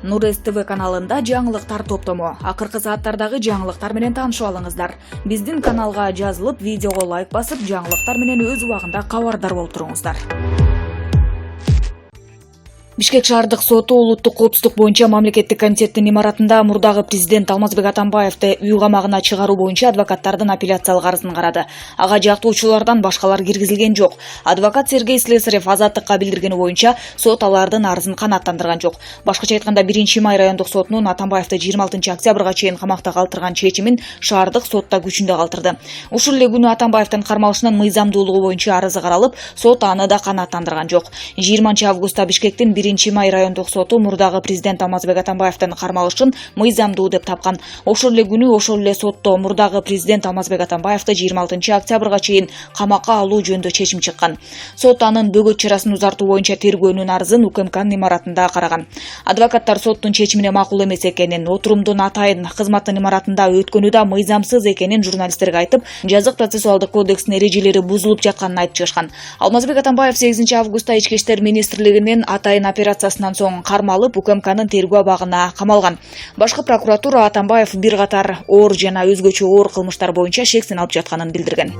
Нур СТВ каналында жаңылыктар топтому. Акыркы сааттардагы жаңылыктар менен таанышып алыңыздар. Биздин каналга жазылып, видеого лайк басып, жаңылыктар менен өз убагында кабардар болуп туруңуздар. Бишкек шаардык соту улуттук коопсуздук боюнча мамлекеттик комитеттин имаратында мурдагы президент Алмазбек Атамбаевди үй камагына чыгаруу боюнча адвокаттардын апелляциялык арызын карады. Ага жактоочулардан башкалар киргизилген жок. Адвокат Сергей Слесарев азаттыкка билдиргени боюнча сот алардын арызын канааттандырган жок. Башкача айтканда 1-май райондук сотунун Атамбаевди 26-октябрга чейин камакта калтырган чечимин шаардык сотта күчүндө калтырды. Ушул эле күнү Атамбаевдин кармалышынын мыйзамдуулугу боюнча арызы каралып, сот аны да канааттандырган жок. 20-августта Бишкектин 1-май райондук соту мурдагы президент Алмазбек Атамбаевдин кармалышын мыйзамдуу деп тапкан. Ошол эле күнү ошол эле сотто мурдагы президент Алмазбек Атамбаевди 26-октябрга чейин камакка алуу жөнүндө чечим чыккан. Сот анын бөгөт чарасын узартуу боюнча тергөөнүн арызын УКМКнын имаратында караган. Адвокаттар соттун чечимине макул эмес экенин, отурумдун атайын кызматтын имаратында өткөнү да мыйзамсыз экенин журналисттерге айтып, жазык процессуалдык кодекстин эрежелери бузулуп жатканын айтып чыгышкан. Алмазбек Атамбаев 8-августта Ички иштер министрлигинин атайын операциясынан соң кармалып, УКМКнын тергөө абагына камалган. Башкы прокуратура Атамбаев бир катар оор жана өзгөчө оор кылмыштар боюнча шексин алып жатканын билдирген.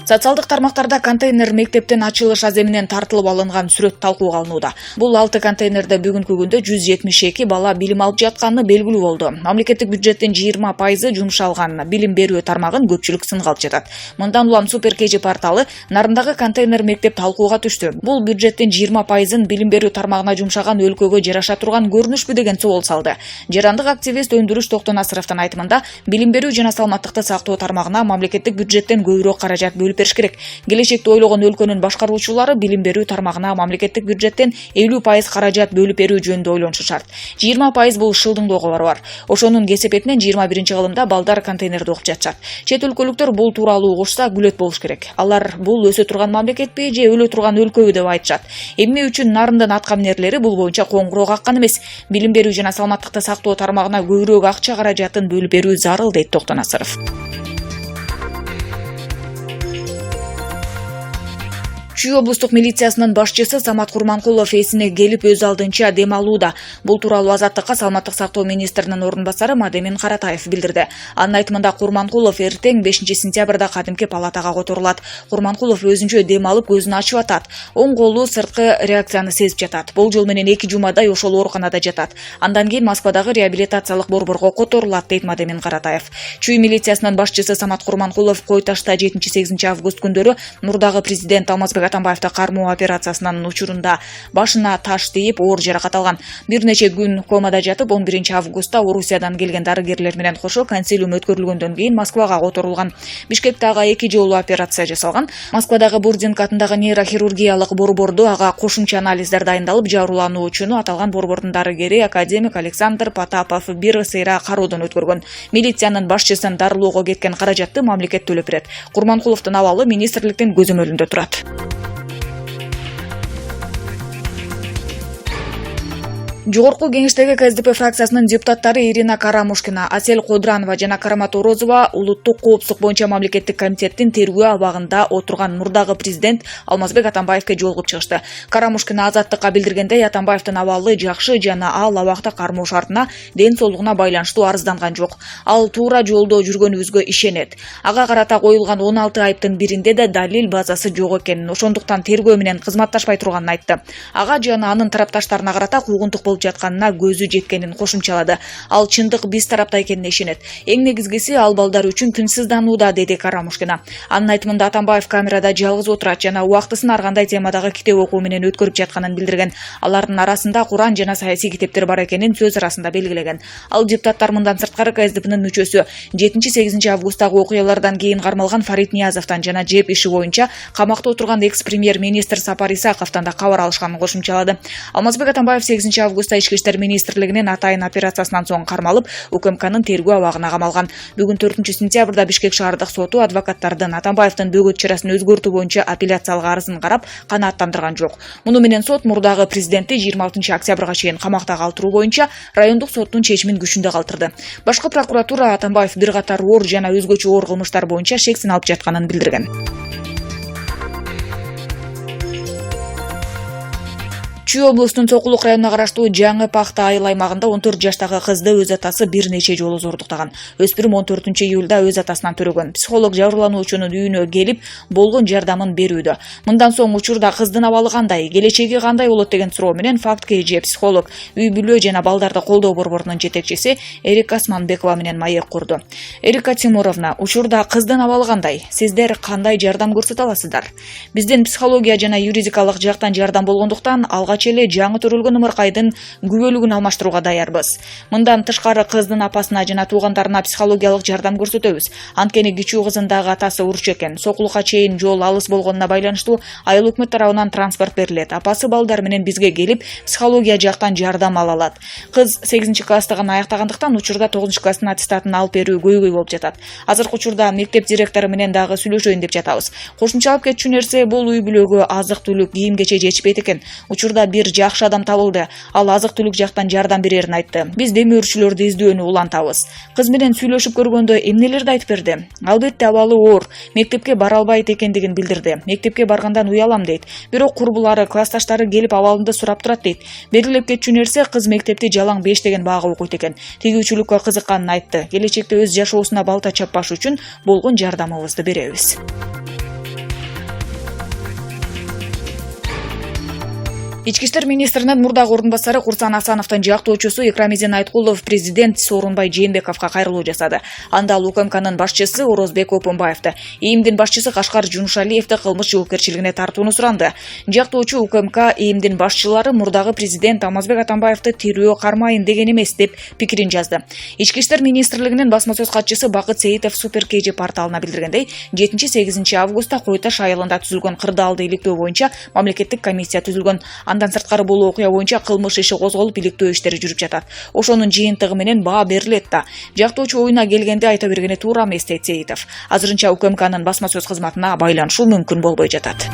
Социалдык тармактарда контейнер мектептен ачылыш аземинен тартылып алынган сүрөт талкууга алынууда. Бул 6 контейнерде бүгүнкү күндө 172 бала билим алып жатканы белгилүү болду. Мамлекеттик бюджеттин 20% жумшалган билим берүү тармагын көпчүлүк сынга алып жатат. Мындан улам Супер КЖ порталы нарындагы контейнер мектеп талкууга түштү. Бул бюджеттин 20%ын билим берүү тармагына жумшаган өлкөгө жараша турган көрүнүшпү деген суол салды. Жарандык активист Өндүрүш Токтонасыровдун айтымында, билим берүү жана саламаттыкты сактоо тармагына мамлекеттик бюджеттен көбүрөөк каражат бериш керек. Келечекте ойлогон өлкөнүн башкаруучулары билим берүү тармагына мамлекеттик бюджеттен 50% каражат бөлүп берүү жөнүндө ойлонушу шарт. 20% бул шылдыңдоо кабары бар. Ошонун кесепетинен 21-кылымда балдар контейнерде окуп жатышат. Чет өлкөлүктөр бул тууралуу угушса күлөт болуш керек. Алар бул өсө турган мамлекетпи же өлө турган өлкөбү деп айтышат. Эмне үчүн нарындын аткаминерлери бул боюнча коңгуроо каккан эмес? Билим берүү жана саламаттыкты сактоо тармагына көбүрөөк акча каражатын бөлүп берүү зарыл, дейт Токтонасыров. Чүй облустук милициясынын башчысы Самат Курманкулов эсине келип өз алдынча дем алууда. Бул тууралуу Азаттыкка саламаттык сактоо министринин орун басары Мадемин Каратаев билдирди. Анын айтымында Курманкулов эртең 5-сентябрда кадимки палатага которулат. Курманкулов өзүнчө дем алып көзүн ачып атат. Оң колу сырткы реакцияны сезип жатат. Бул жол менен 2 жумадай ошол ооруканада жатат. Андан кийин Москвадагы реабилитациялык борборго которулат, дейт Мадемин Каратаев. Чүй милициясынын башчысы Самат Курманкулов Кой Ташта 7-8 август күндөрү мурдагы президент Алмазбек Атамбаевди кармоо операциясынын учурунда башына таш тийип оор жаракат алган. Бир нече күн комада жатып, 11-августта Орусиядан келген дарыгерлер менен кошо консилиум өткөрүлгөндөн кийин Москвага которулган. Бишкекте ага 2 жолу операция жасалган. Москвадагы Бурдинг атындагы нейрохирургиялык борбордо ага кошумча анализдер дайындалып, жаруулануу үчүн аталган борбордун дарыгери академик Александр Потапов бир сейра кароодон өткөргөн. Милициянын башчысын дарылоого кеткен каражатты мамлекет төлөп берет. Курманкуловдун абалы министрликтин көзөмөлүндө турат. Жогорку кеңештеги КСДП фракциясынын депутаттары Ирина Карамушкина, Асель Кодранова жана Карамат Орозова улуттук коопсуздук боюнча мамлекеттик комитеттин тергөө абагында отурган мурдагы президент Алмазбек Атамбаевге жолугуп чыгышты. Карамушкина Азаттыкка билдиргендей, Атамбаевдин абалы жакшы жана ал абакта кармоо шартына, ден соолугуна байланыштуу арызданган жок. Ал туура жолдо жүргөнүбүзгө ишенет. Ага карата коюлган 16 айыптын биринде да далил базасы жок экенин, ошондуктан тергөө менен кызматташпай турганын айтты. Ага жана анын тарапташтарына карата куугунтук жатканына көзү жеткенин кошумчалады. Ал чындык биз тарапта экенине ишенет. Эң негизгиси ал балдар үчүн тынчсызданууда, деди Карамушкина. Анын айтымында Атамбаев камерада жалгыз отурат жана убактысын ар кандай темадагы китеп окуу менен өткөрүп жатканын билдирген. Алардын арасында Куран жана саясий китептер бар экенин сөз арасында белгилеген. Ал депутаттар мындан сырткары КСДПнын мүчөсү 7-8 августтагы окуялардан кийин кармалган Фарид Ниязовдон жана жеп иши боюнча камакта отурган экс-премьер-министр Сапар Исаковдон да кабар алышканын кошумчалады. Алмазбек Атамбаев 8-августта Ички иштер министрлигинин атайын операциясынан соң кармалып, УКМКнын тергөө абагына камалган. Бүгүн 4-сентябрда Бишкек шаардык соту адвокаттардын Атамбаевдин бөгөт чарасын өзгөртүү боюнча апелляциялык арызын карап, канааттандырган жок. Муну менен сот мурдагы президентти 26-октябрга чейин камакта калтыруу боюнча райондук соттун чечимин күчүндө калтырды. Башкы прокуратура Атамбаев бир катар оор жана өзгөчө оор кылмыштар боюнча шексин алып жатканын билдирген. Чүй облусунун Сокулук районуна караштуу Жаңы Пахта айыл аймагында 14 жаштагы кызды өз атасы бир нече жолу зордуктаган. Өспүрүм 14-июлда өз атасынан төрөгөн. Психолог жабырлануучунун үйүнө келип, болгон жардамын берүүдө. Мындан соң учурда кыздын абалы кандай, келечеги кандай болот деген суроо менен факт KG психолог, үй бүлө жана балдарды колдоо борборунун жетекчиси Эрика Османбекова менен маек курду. Эрика Тимуровна, учурда кыздын абалы кандай? Сиздер кандай жардам көрсөтө аласыздар? Бизден психология жана юридикалык жактан жардам болгондуктан алгач эле жаңы төрөлгөн ымыркайдын күбөлүгүн алмаштырууга даярбыз. Мындан тышкары кыздын апасына жана туугандарына психологиялык жардам көрсөтөбүз. Анткени кичүү кызындагы атасы урчу экен. Сокулукка чейин жол алыс болгонуна байланыштуу айыл өкмөт тарабынан транспорт берилет. Апасы балдар менен бизге келип психология жактан жардам ала алат. Кыз 8-класстыгын аяктагандыктан учурда 9-класстын аттестатын алып берүү көйгөй болуп жатат. Азыркы учурда мектеп директору менен дагы сүйлөшөйүн деп жатабыз. Кошумчалап кетчү нерсе бул үй бүлөгө азык-түлүк, кийим-кече жетишпейт экен. Учурда бир жакшы адам табылды. Ал азык-түлүк жактан жардам берерин айтты. Биз демөөрчүлөрдү издөөнү улантабыз. Кыз менен сүйлөшүп көргөндө эмнелерди айтып берди? Албетте абалы оор, мектепке бара албайт экендигин билдирди. Мектепке баргандан уялам дейт. Бирок курбулары, классташтары келип абалымды сурап турат дейт. Белгилеп кетчү нерсе кыз мектепти жалаң 5 деген баага окуйт экен. Тигүүчүлүккө кызыкканын айтты. Келечекте өз жашоосуна балта чаппаш үчүн болгон жардамыбызды беребиз. Ички иштер министринин мурдагы ордун басары Курсан Асановдун жактоочусу Икрамизин Айткулов президент Сооронбай Жээнбековго кайрылуу жасады. Анда ал УКМКнын башчысы Орозбек Опунбаевди, ИИМдин башчысы Кашкар Жунушалиевди кылмыш жоопкерчилигине тартууну суранды. Жактоочу УКМК ИИМдин башчылары мурдагы президент Алмазбек Атамбаевди тирөө кармайын деген эмес деп пикирин жазды. Ички иштер министрлигинин басма сөз катчысы Бакыт Сейитов Супер KG порталына билдиргендей, 7-8 августта Кой Таш айылында түзүлгөн кырдаалды иликтөө боюнча мамлекеттик комиссия түзүлгөн. Андан сырткары бул окуя боюнча кылмыш иши козголуп, иликтөө иштери жүрүп жатат. Ошонун жыйынтыгы менен баа берилет да. Жактоочу оюна келгенде айта бергени туура эмес дейт Сейитов. Азырынча УКМКнын басма сөз кызматына байланышуу мүмкүн болбой жатат.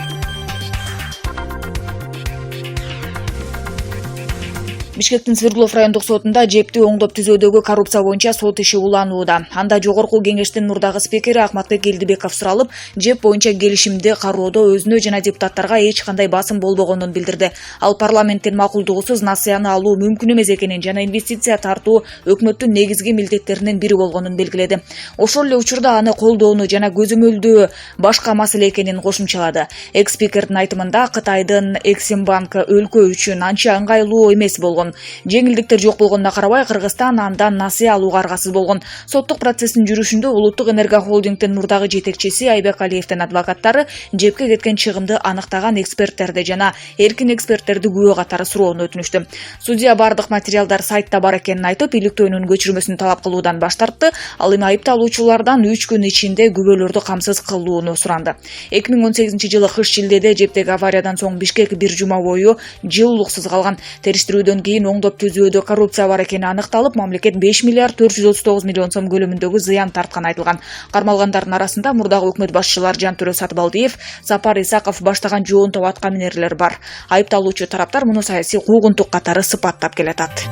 Бишкектин Свердлов райондук сотунда жепти оңдоп түзөөдөгү коррупция боюнча сот иши уланууда. Анда жогорку кеңештин мурдагы спикери Акматбек Элдибеков суралып, жеп боюнча келишимди кароодо өзүнө жана депутаттарга эч кандай басым болбогонун билдирди. Ал парламенттин макулдугусуз насыяны алуу мүмкүн эмес экенин жана инвестиция тартуу өкмөттүн негизги милдеттеринин бири болгонун белгиледи. Ошол эле учурда аны колдоону жана көзөмөлдөө башка маселе экенин кошумчалады. Экс-спикердин айтымында Кытайдын Эксимбанк өлкө үчүн анча ыңгайлуу эмес болгон. Жеңилдиктер жок болгонуна карабай, Кыргызстан андан насыя алууга аргасыз болгон. Соттук процесстин жүрүшүндө Улуттук энерго холдингдин мурдагы жетекчиси Айбек Алиевдин адвокаттары жепке кеткен чыгымды аныктаган эксперттерди жана эркин эксперттерди күбө катары суроону өтүнүштү. Судья бардык материалдар сайтта бар экенин айтып, иликтөөнүн көчүрмөсүн талап кылуудан баш тартты. Ал эми айыпталуучулардан 3 күн ичинде күбөлөрдү камсыз кылууну суранды. 2018-жылы кыш-шилдеде жептеги авариядан соң Бишкек бир жума бою жылуулуксуз калган. Териштирүүдөн кийин оңдоп түзүүдө коррупция бар экени аныкталып, мамлекет 5 миллиард 439 миллион сом көлөмүндөгү зыян тартканы айтылган. Кармалгандардын арасында мурдагы өкмөт башчылары Жантөрө Сатыбалдиев, Сапар Исаков баштаган жоонтоп аткаминерлер бар. Айыпталуучу тараптар муну саясий куугунтук катары сыпаттап келатат.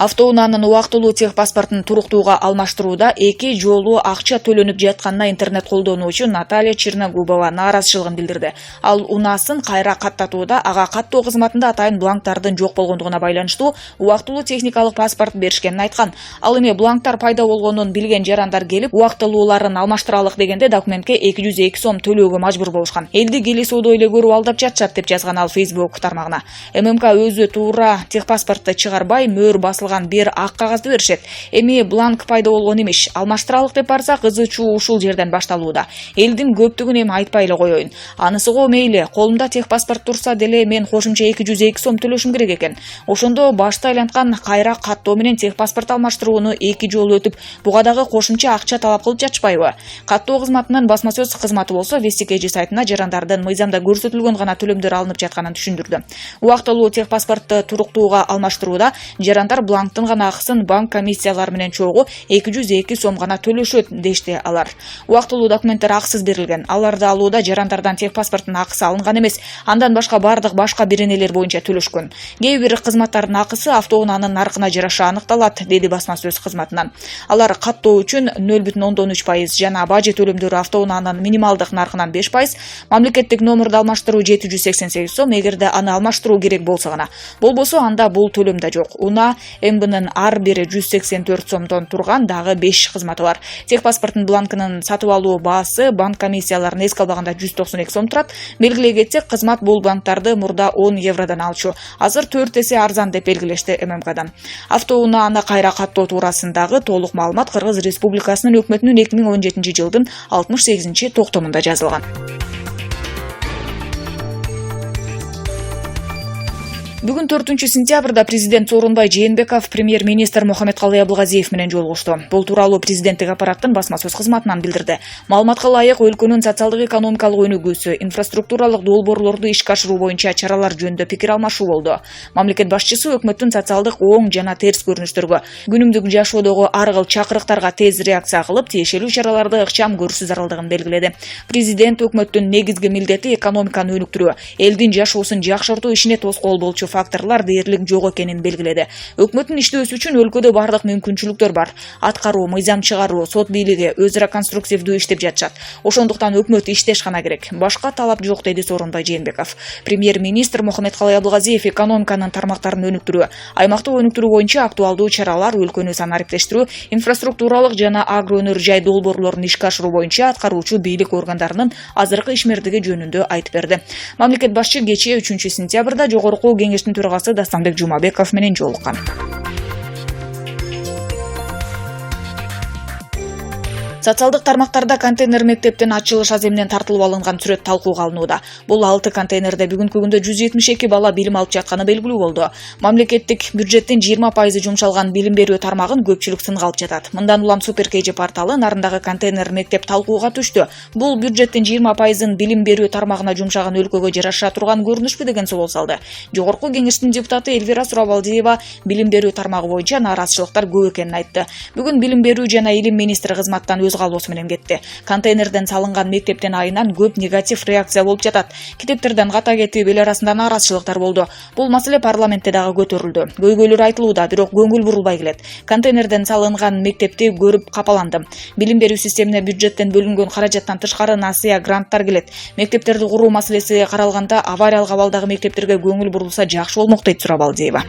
Автоунаанын убактылуу техпаспортун туруктууга алмаштырууда 2 жолу акча төлөнүп жатканына интернет колдонуучу Наталья Черногубова нааразычылыгын билдирди. Ал унаасын кайра каттатууда ага каттоо кызматында атайын бланктардын жок болгондугуна байланыштуу убактылуу техникалык паспорт беришкенин айткан. Ал эми бланктар пайда болгонун билген жарандар келип, убактылууларын алмаштыралык дегенде документке 202 сом төлөөгө мажбур болушкан. Элди келесоодо эле көрүп алдап жатышат деп жазган ал Facebook тармагына. ММК өзү туура техпаспортты чыгарбай, мөөр басылган бир ак кагазды беришет. Эми бланк пайда болгон имиш. Алмаштыралык деп барса, кызы чуу ушул жерден башталууда. Элдин көптүгүн эми айтпай эле коеюн. Анысы го мейли, колумда техпаспорт турса деле мен кошумча 202 сом төлөшүм керек экен. Ошондо башта айланткан кайра каттоо менен техпаспорт алмаштырууну 2 жолу өтүп, буга дагы кошумча акча талап кылып жатышпайбы? Каттоо кызматынын басма сөз кызматы болсо, Вести сайтына жарандардын мыйзамда көрсөтүлгөн гана төлөмдөр алынып жатканын түшүндүрдү. Убактылуу техпаспортты туруктууга алмаштырууда жарандар банктын гана акысын банк комиссиялары менен чогуу 202 сом гана төлөшөт дешти алар. Убактылуу документтер акысыз берилген. Аларды алууда жарандардан техпаспорттун акысы алынган эмес, андан башка бардык башка беренелер боюнча төлөшкөн. Кээ бир кызматтардын акысы автоунаанын наркына жараша аныкталат, деди басма сөз кызматынан. Алар каттоо үчүн 0,13% жана бажы төлөмдөрү автоунаанын минималдык наркынан 5%, мамлекеттик номерди алмаштыруу 788 сом, эгерде аны алмаштыруу керек болсо гана. Болбосо анда бул төлөм да жок. Уна МБнын ар бири 184 сомдон турган дагы 5 кызматы бар. Техпаспорттун бланкынын сатып алуу баасы банк комиссияларын эске албаганда 192 сом турат. Белгилей кетсек, кызмат бул банктарды мурда 10 евродон алчу. Азыр 4 эсе арзан деп белгилешти ММКдан. Автоунааны кайра каттоо туурасындагы толук маалымат Кыргыз Республикасынын өкмөтүнүн 2017 жылдын 68-токтомунда жазылган. Бүгүн 4-сентябрда президент Сооронбай Жээнбеков премьер-министр Мухаммедкалый Абылгазиев менен жолугушту. Бул тууралуу президенттик аппараттын басма сөз кызматынан билдирди. Маалыматка ылайык, өлкөнүн социалдык экономикалык өнүгүүсү, инфраструктуралык долбоорлорду ишке ашыруу боюнча чаралар жөнүндө пикир алмашуу болду. Мамлекет башчысы өкмөттүн социалдык оң жана терс көрүнүштөргө, күнүмдүк жашоодогу ар кыл чакырыктарга тез реакция кылып, тиешелүү чараларды ыкчам көрүүсү зарылдыгын белгиледи. Президент өкмөттүн негизги милдети экономиканы өнүктүрүү, элдин жашоосун жакшыртуу ишине тоскоол болчу факторлар дээрлик жок экенин белгиледи. Өкмөттүн иштөөсү үчүн өлкөдө бардык мүмкүнчүлүктөр бар. Аткаруу, мыйзам чыгаруу, сот бийлиги өз ара конструктивдүү иштеп жатышат. Ошондуктан өкмөт иштеш гана керек. Башка талап жок, деди Сооронбай Жээнбеков. Премьер-министр Мухаммедкалый Абылгазиев экономиканын тармактарын өнүктүрүү, аймакты өнүктүрүү боюнча актуалдуу чаралар, өлкөнү санариптештирүү, инфраструктуралык жана агроөнөр жай долбоорлорун ишке ашыруу боюнча аткаруучу бийлик органдарынын азыркы ишмердиги жөнүндө айтып берди. Мамлекет башчы кечээ 3-сентябрда Жогорку Кеңештин төрагасы Дастанбек Жумабеков менен жолуккан. Социалдык тармактарда контейнер мектептин ачылыш аземинен тартылып алынган сүрөт талкууга алынууда. Бул 6 контейнерде бүгүнкү күндө 172 бала билим алып жатканы белгилүү болду. Мамлекеттик бюджеттин 20% жумшалган билим берүү тармагын көпчүлүк сынга алып жатат. Мындан улам Суперкейджи порталы нарындагы контейнер мектеп талкууга түштү. Бул бюджеттин 20%-ын билим берүү тармагына жумшаган өлкөгө жараша турган көрүнүшпү деген собол салды. Жогорку Кеңештин депутаты Элвира Сурабалдиева билим берүү тармагы боюнча нааразычылыктар көп экенин айтты. Бүгүн билим берүү жана илим министри кызматтан калоосу менен кетти. Контейнерден салынган мектептин айынан көп негатив реакция болуп жатат. Китептерден ката кетип, эл арасында нааразычылыктар болду. Бул маселе парламентте дагы көтөрүлдү. Көйгөйлөр айтылууда, бирок көңүл бурулбай келет. Контейнерден салынган мектепти көрүп капаландым. Билим берүү системине бюджеттен бөлүнгөн каражаттан тышкары насыя гранттар келет. Мектептерди куруу маселеси каралганда авариялык абалдагы мектептерге көңүл бурулса жакшы болмок, дейт Сурабалдиева.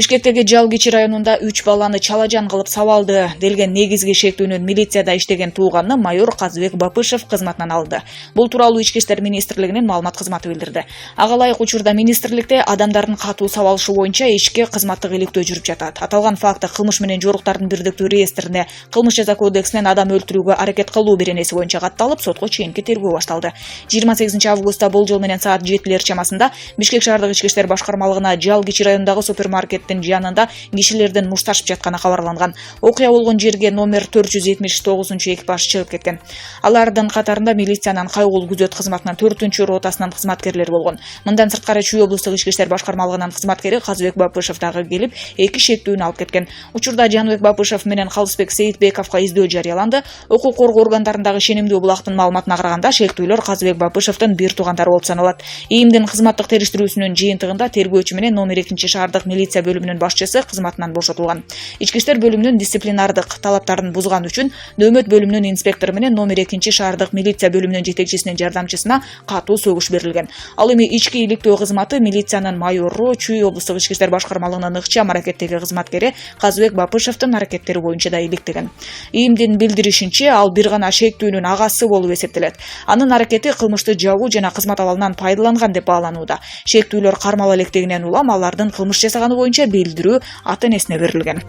Бишкектеги Жалгичи районунда 3 баланы чалажан кылып сабалды делген негизги шектүүнүн милицияда иштеген тууганы майор Казыбек Бапышев кызматынан алды. Бул тууралуу Ички иштер министрлигинин маалымат кызматы билдирди. Ага ылайык учурда министрликте адамдардын катуу сабалышы боюнча ишке кызматтык иликтөө жүрүп жатат. Аталган факты кылмыш менен жоруктардын бирдиктүү реестрине Кылмыш жаза кодексинен адам өлтүрүүгө аракет кылуу беренеси боюнча катталып, сотко чейинки тергөө башталды. 28 августта болжол менен саат 7 чамасында Бишкек шаардык Ички иштер башкармалыгына Жалгичи районундагы супермаркет жанында кишилердин мушташып жатканы кабарланган. Окуя болгон жерге номер 479-экипаж чыгып кеткен. Алардын катарында милициянын кайгыл күзөт кызматынын 4-ротасынын кызматкерлери болгон. Мындан сырткары Чүй облустук ички иштер башкармалыгынын кызматкери Казыбек Бапышев дагы келип, 2 шектүүнү алып кеткен. Учурда Жаныбек Бапышев менен Калысбек Сейитбековго издөө жарыяланды. Укук коргоо органдарындагы ишенимдүү булактын маалыматына караганда, шектүүлөр Казыбек Бапышевдин бир туугандары болуп саналат. ИИМдин кызматтык териштирүүсүнүн жыйынтыгында тергөөчү менен номер 2 шаардык милиция бөлүмүнүн башчысы кызматынан бошотулган. Ички иштер бөлүмүнүн дисциплинардык талаптарын бузган үчүн дөмөт бөлүмүнүн инспектору менен номер 2 шаардык милиция бөлүмүнүн жетекчисинин жардамчысына катуу сөгүш берилген. Ал эми ички иликтөө кызматы милициянын майору, Чүй облустук ички иштер башкармалыгынын ыкчам аракеттеги кызматкери Казыбек Бапышевдин аракеттери боюнча да иликтеген. ИИМдин билдиришинче, ал бир гана шектүүнүн агасы болуп эсептелет. Анын аракети кылмышты жабуу жана кызмат абалынан пайдаланган деп бааланууда. Шектүүлөр кармала электегинен улам алардын кылмыш жасаганы боюнча билдирүү ата-энесине берилген.